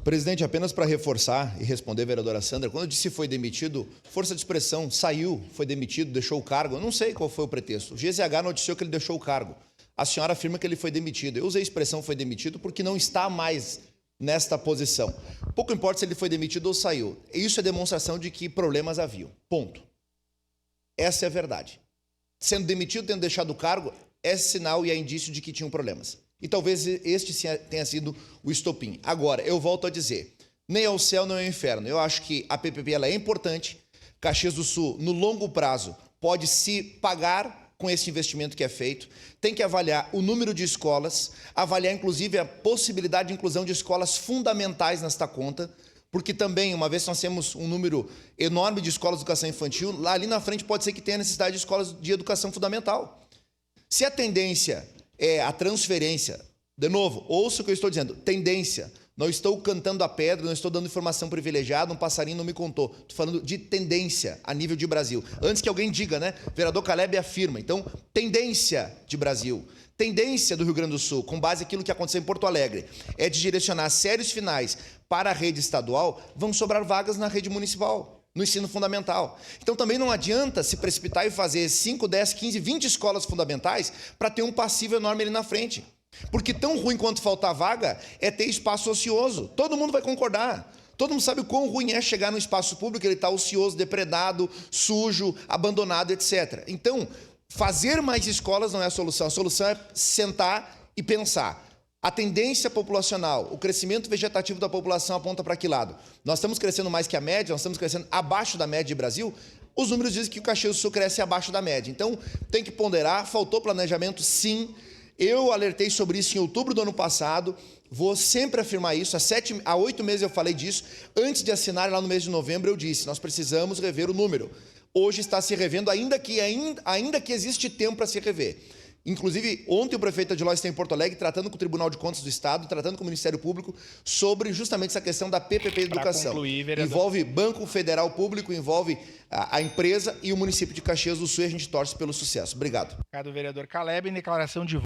Presidente, apenas para reforçar e responder a vereadora Sandra, quando eu disse foi demitido, força de expressão, saiu, foi demitido, deixou o cargo, eu não sei qual foi o pretexto. O GZH noticiou que ele deixou o cargo. A senhora afirma que ele foi demitido. Eu usei a expressão foi demitido porque não está mais nesta posição. Pouco importa se ele foi demitido ou saiu. Isso é demonstração de que problemas haviam. Ponto. Essa é a verdade. Sendo demitido, tendo deixado o cargo, é sinal e é indício de que tinham problemas. E talvez este tenha sido o estopim. Agora, eu volto a dizer, nem ao céu, nem ao inferno. Eu acho que a PPP ela é importante. Caxias do Sul, no longo prazo, pode se pagar com esse investimento que é feito. Tem que avaliar o número de escolas, avaliar, inclusive, a possibilidade de inclusão de escolas fundamentais nesta conta, porque também, uma vez que nós temos um número enorme de escolas de educação infantil, lá ali na frente pode ser que tenha necessidade de escolas de educação fundamental. Se a tendência é a transferência, de novo, ouça o que eu estou dizendo, tendência, não estou cantando a pedra, não estou dando informação privilegiada, um passarinho não me contou, estou falando de tendência a nível de Brasil. Antes que alguém diga, né, vereador Caleb afirma, então, tendência de Brasil, tendência do Rio Grande do Sul, com base naquilo que aconteceu em Porto Alegre, é de direcionar séries finais para a rede estadual, vão sobrar vagas na rede municipal, no ensino fundamental. Então também não adianta se precipitar e fazer 5, 10, 15, 20 escolas fundamentais para ter um passivo enorme ali na frente. Porque tão ruim quanto faltar vaga é ter espaço ocioso. Todo mundo vai concordar. Todo mundo sabe o quão ruim é chegar no espaço público, ele está ocioso, depredado, sujo, abandonado, etc. Então, fazer mais escolas não é a solução é sentar e pensar. A tendência populacional, o crescimento vegetativo da população aponta para que lado? Nós estamos crescendo mais que a média, nós estamos crescendo abaixo da média de Brasil. Os números dizem que o Caxias do Sul cresce abaixo da média. Então, tem que ponderar, faltou planejamento, sim. Eu alertei sobre isso em outubro do ano passado, vou sempre afirmar isso, há 8 meses eu falei disso, antes de assinar lá no mês de novembro eu disse, nós precisamos rever o número. Hoje está se revendo, ainda que existe tempo para se rever. Inclusive, ontem o prefeito Adiló está em Porto Alegre tratando com o Tribunal de Contas do Estado, tratando com o Ministério Público sobre justamente essa questão da PPP Educação. Concluir, envolve Banco Federal Público, envolve a empresa e o município de Caxias do Sul e a gente torce pelo sucesso. Obrigado. Obrigado, vereador Caleb. Em declaração de